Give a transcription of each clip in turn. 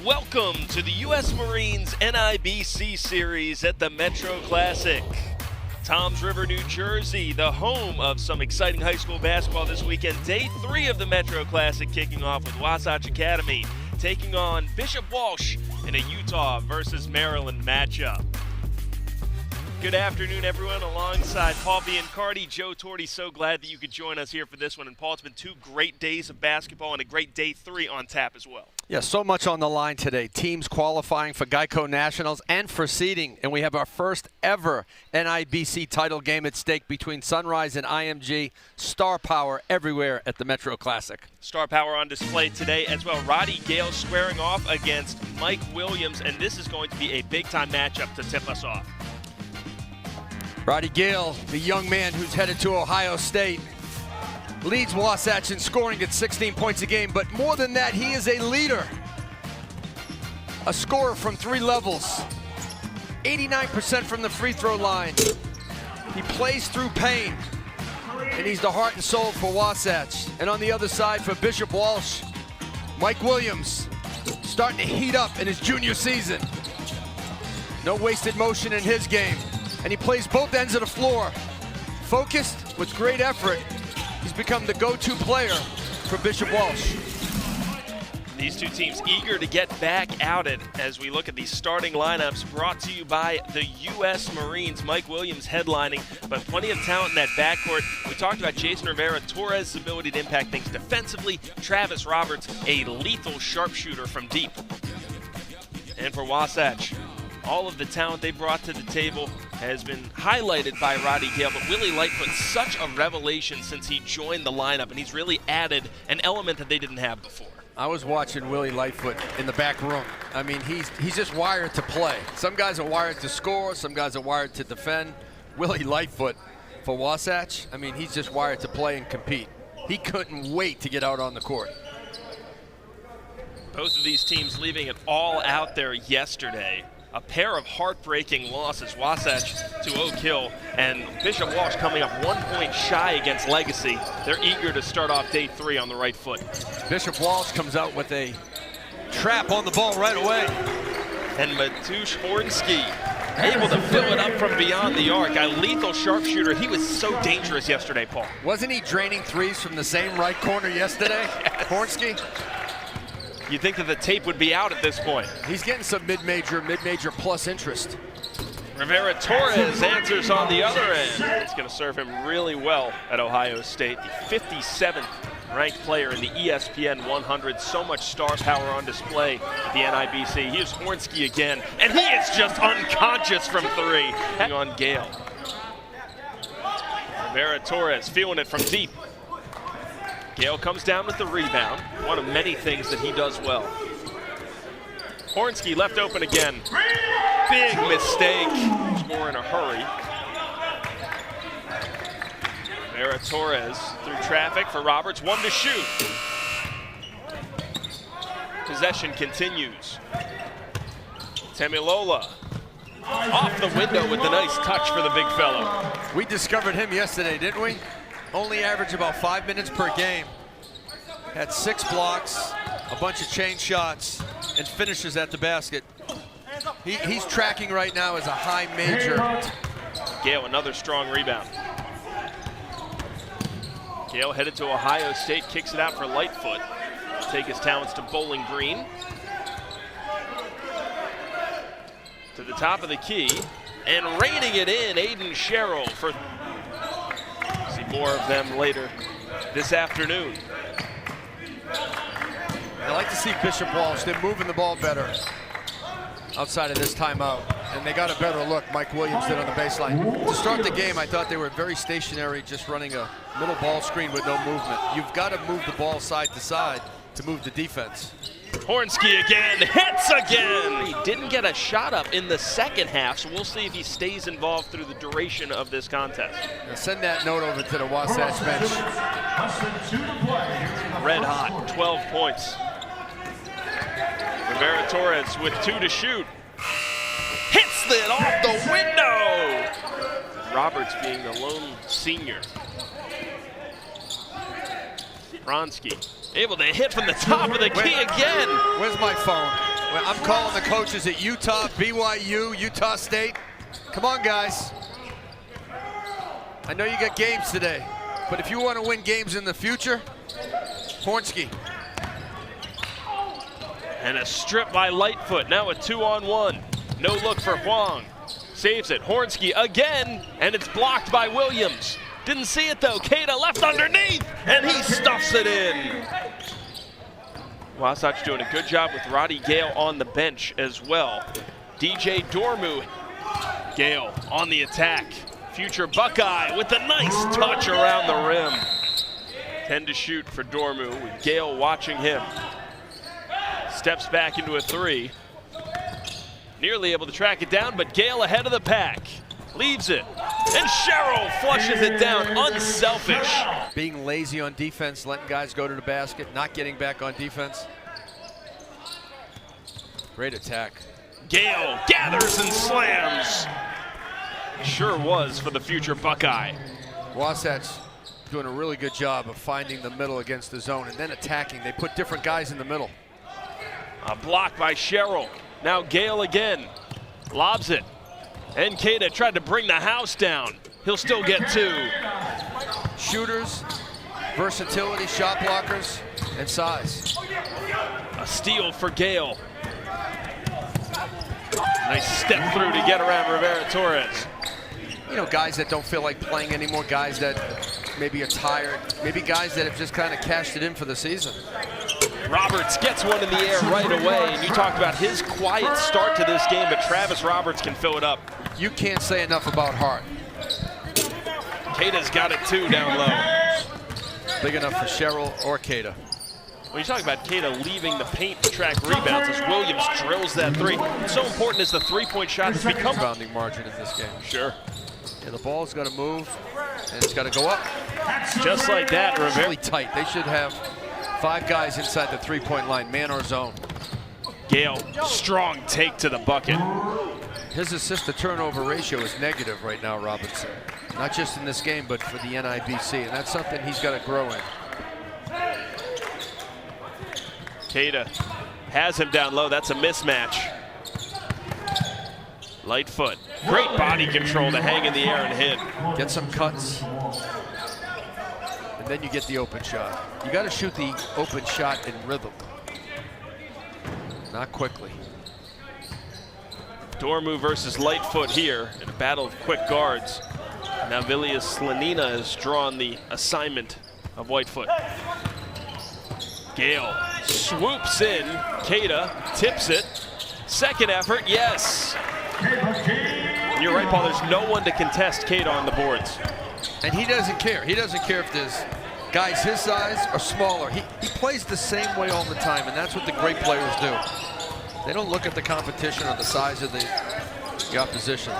Welcome to the U.S. Marines NIBC Series at the Metro Classic. Toms River, New Jersey, the home of some exciting high school basketball this weekend. Day 3 of the Metro Classic kicking off with Wasatch Academy taking on Bishop Walsh in a Utah versus Maryland matchup. Good afternoon, everyone. Alongside Paul Biancardi, Joe Torti, so glad that you could join us here for this one. And Paul, it's been 2 great days of basketball and a great day 3 on tap as well. Yeah, so much on the line today. Teams qualifying for Geico Nationals and for seeding. And we have our first ever NIBC title game at stake between Sunrise and IMG. Star power everywhere at the Metro Classic. Star power on display today as well. Roddy Gale squaring off against Mike Williams. And this is going to be a big-time matchup to tip us off. Roddy Gale, the young man who's headed to Ohio State, leads Wasatch in scoring at 16 points a game, but more than that, he is a leader. A scorer from 3 levels, 89% from the free throw line. He plays through pain, and he's the heart and soul for Wasatch. And on the other side for Bishop Walsh, Mike Williams, starting to heat up in his junior season. No wasted motion in his game. And he plays both ends of the floor. Focused with great effort. He's become the go-to player for Bishop Walsh. These 2 teams eager to get back at it as we look at these starting lineups brought to you by the U.S. Marines. Mike Williams headlining, but plenty of talent in that backcourt. We talked about Jason Rivera-Torres' ability to impact things defensively. Travis Roberts, a lethal sharpshooter from deep. And for Wasatch, all of the talent they brought to the table has been highlighted by Roddy Gale, but Willie Lightfoot, such a revelation since he joined the lineup, and he's really added an element that they didn't have before. I was watching Willie Lightfoot in the back room. I mean, he's just wired to play. Some guys are wired to score, some guys are wired to defend. Willie Lightfoot for Wasatch, I mean, he's just wired to play and compete. He couldn't wait to get out on the court. Both of these teams leaving it all out there yesterday. A pair of heartbreaking losses, Wasatch to Oak Hill, and Bishop Walsh coming up 1 point shy against Legacy. They're eager to start off day 3 on the right foot. Bishop Walsh comes out with a trap on the ball right away. And Matusz Hornsky able to fill it up from beyond the arc. A lethal sharpshooter. He was so dangerous yesterday, Paul. Wasn't he draining threes from the same right corner yesterday, Yes. Hornsky? You'd think that the tape would be out at this point. He's getting some mid-major plus interest. Rivera-Torres answers on the other end. It's going to serve him really well at Ohio State. The 57th ranked player in the ESPN 100. So much star power on display at the NIBC. Here's Hornsky again, and he is just unconscious from 3. On Gale. Rivera-Torres feeling it from deep. Gale comes down with the rebound, one of many things that he does well. Hornsky left open again. Big mistake. Score in a hurry. Rivera-Torres through traffic for Roberts, 1 to shoot. Possession continues. Tamilola off the window with the nice touch for the big fellow. We discovered him yesterday, didn't we? Only averaged about 5 minutes per game. Had 6 blocks, a bunch of chain shots, and finishes at the basket. He's tracking right now as a high major. Gale, another strong rebound. Gale headed to Ohio State, kicks it out for Lightfoot. Take his talents to Bowling Green. To the top of the key, and reining it in, Aiden Sherrill for... See more of them later this afternoon. I like to see Bishop Walsh. They're moving the ball better outside of this timeout. And they got a better look, Mike Williams did on the baseline. To start the game, I thought they were very stationary, just running a little ball screen with no movement. You've got to move the ball side to side to move the defense. Hornsky again, hits again! He didn't get a shot up in the second half, so we'll see if he stays involved through the duration of this contest. Now send that note over to the Wasatch bench. Red hot, 12 points. Rivera-Torres with 2 to shoot. Hits it off the window! Roberts being the lone senior. Bronski able to hit from the top of the key again. Where's my phone? Well, I'm calling the coaches at Utah, BYU, Utah State. Come on, guys. I know you got games today, but if you want to win games in the future, Hornsky. And a strip by Lightfoot, now a 2-on-1. No look for Huang. Saves it, Hornsky again, and it's blocked by Williams. Didn't see it though, Keita left underneath, and he stuffs it in. Wasatch doing a good job with Roddy Gale on the bench as well. DJ Dormu, Gale on the attack. Future Buckeye with a nice touch around the rim. 10 to shoot for Dormu with Gale watching him. Steps back into a 3. Nearly able to track it down, but Gale ahead of the pack. Leaves it, and Sherrill flushes it down, unselfish. Being lazy on defense, letting guys go to the basket, not getting back on defense. Great attack. Gale gathers and slams. Sure was for the future Buckeye. Wasatch doing a really good job of finding the middle against the zone and then attacking. They put different guys in the middle. A block by Sherrill. Now Gale again. Lobs it. And Keita tried to bring the house down. He'll still get 2. Shooters, versatility, shot blockers, and size. A steal for Gale. Nice step through to get around Rivera-Torres. You know, guys that don't feel like playing anymore, guys that maybe are tired, maybe guys that have just kind of cashed it in for the season. Roberts gets one in the air right away, and you talked about his quiet start to this game, but Travis Roberts can fill it up. You can't say enough about Hart. Keita's got it too down low. Big enough for Sherrill or Keita. When you talk about Keita leaving the paint to track rebounds as Williams drills that 3. It's so important as the 3-point shot has become rebounding margin in this game. Sure. And the ball's got to move, and it's got to go up. Just like that, Rivera. Really tight. They should have 5 guys inside the 3-point line, man or zone. Gale, strong take to the bucket. His assist-to-turnover ratio is negative right now, Robinson. Not just in this game, but for the NIBC, and that's something he's got to grow in. Keita has him down low. That's a mismatch. Lightfoot, great body control to hang in the air and hit. Get some cuts, and then you get the open shot. You got to shoot the open shot in rhythm, not quickly. Dormu versus Lightfoot here in a battle of quick guards. Now Vilius Slanina has drawn the assignment of Whitefoot. Gale swoops in. Keita tips it. Second effort, yes. And you're right, Paul, there's no one to contest Keita on the boards. And he doesn't care. He doesn't care if there's guys his size or smaller. He plays the same way all the time, and that's what the great players do. They don't look at the competition or the size of the opposition.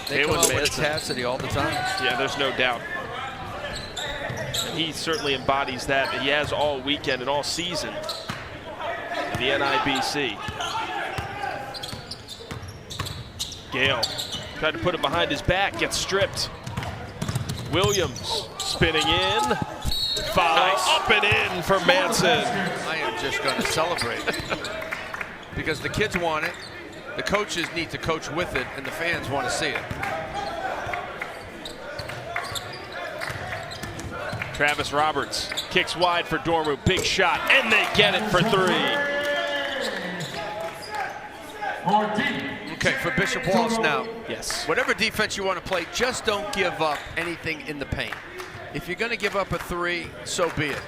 They come out with tenacity all the time. Yeah, there's no doubt. And he certainly embodies that he has all weekend and all season in the NIBC. Gale tried to put it behind his back, gets stripped. Williams spinning in. Foul up and in for Manson. I am just going to celebrate because the kids want it, the coaches need to coach with it, and the fans want to see it. Travis Roberts kicks wide for Dormu, big shot, and they get it for 3. Okay, for Bishop Walsh now. Yes. Whatever defense you want to play, just don't give up anything in the paint. If you're going to give up a 3, so be it.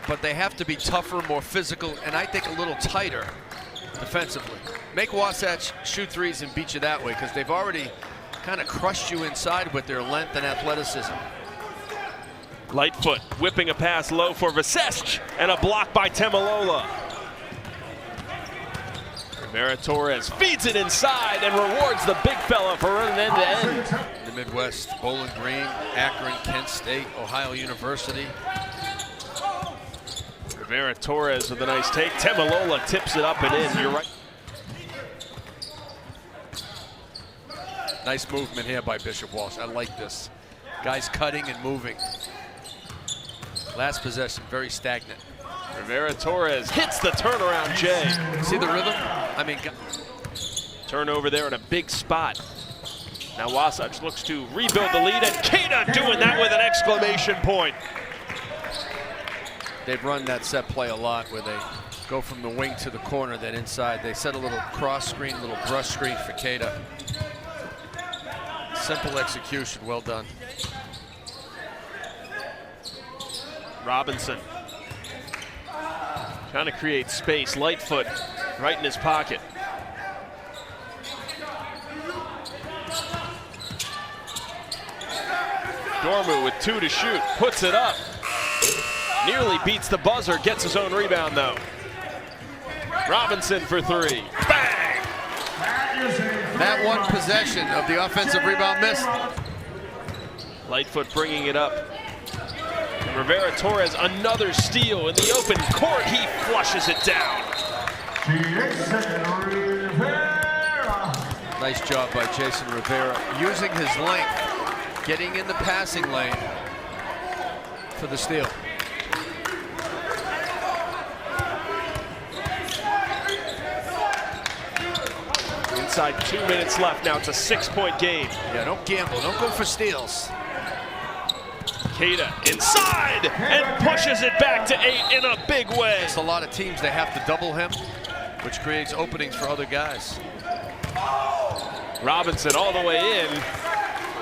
But they have to be tougher, more physical, and I think a little tighter defensively. Make Wasatch shoot 3s and beat you that way, because they've already kind of crushed you inside with their length and athleticism. Lightfoot whipping a pass low for Wasatch, and a block by Temalola. Rivera-Torres feeds it inside and rewards the big fella for running end-to-end. The Midwest, Bowling Green, Akron, Kent State, Ohio University. Rivera-Torres with a nice take. Temalola tips it up and in. You're right. Nice movement here by Bishop Walsh. I like this. Guys cutting and moving. Last possession, very stagnant. Rivera-Torres hits the turnaround J. See the rhythm? I mean, turnover there in a big spot. Now Wasatch looks to rebuild the lead, and Keita doing that with an exclamation point. they've run that set play a lot where they go from the wing to the corner, then inside. They set a little cross screen, little brush screen for Keita. Simple execution, well done. Robinson trying to create space. Lightfoot right in his pocket. Dormu with 2 to shoot, puts it up. Nearly beats the buzzer, gets his own rebound though. Robinson for 3. Bang! That one possession of the offensive rebound missed. Lightfoot bringing it up. And Rivera-Torres, another steal in the open court. He flushes it down. Nice job by Jason Rivera, using his length, getting in the passing lane for the steal. Inside 2 minutes left now. It's a 6-point game. Yeah, don't gamble. Don't go for steals. Keita inside and pushes it back to 8 in a big way. It's a lot of teams, they have to double him, which creates openings for other guys. Robinson all the way in.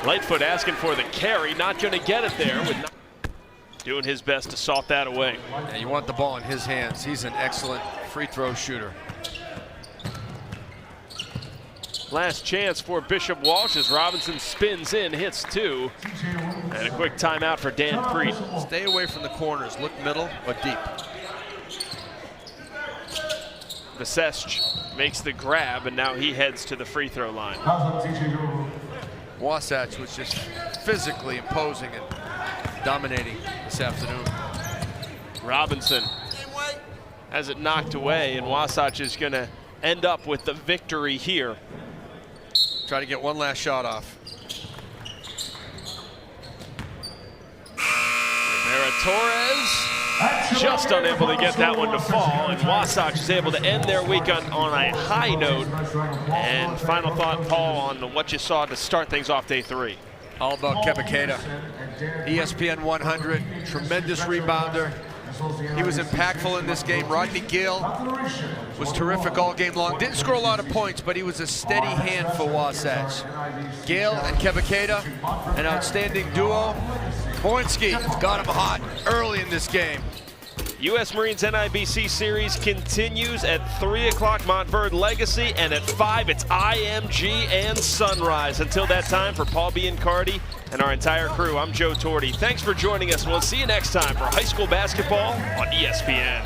Lightfoot asking for the carry, not going to get it there. Doing his best to salt that away. Yeah, you want the ball in his hands. He's an excellent free throw shooter. Last chance for Bishop Walsh as Robinson spins in, hits 2. And a quick timeout for Dan Preet. Stay away from the corners. Look middle or deep. Wasatch makes the grab, and now he heads to the free throw line. Wasatch was just physically imposing and dominating this afternoon. Robinson has it knocked away, and Wasatch is going to end up with the victory here. Try to get one last shot off. Rivera-Torres just unable to get that one to fall, and Wasatch is able to end their week on a high note. And final thought, Paul, on what you saw to start things off day 3. All about Keita. ESPN 100, tremendous rebounder. He was impactful in this game. Rodney Gill was terrific all game long. Didn't score a lot of points, but he was a steady hand for Wasatch. Gill and Keita, an outstanding duo. Boinski got him hot early in this game. U.S. Marines NIBC series continues at 3 o'clock Montverde Legacy, and at 5 it's IMG and Sunrise. Until that time, for Paul Biancardi and our entire crew, I'm Joe Torti. Thanks for joining us, and we'll see you next time for high school basketball on ESPN.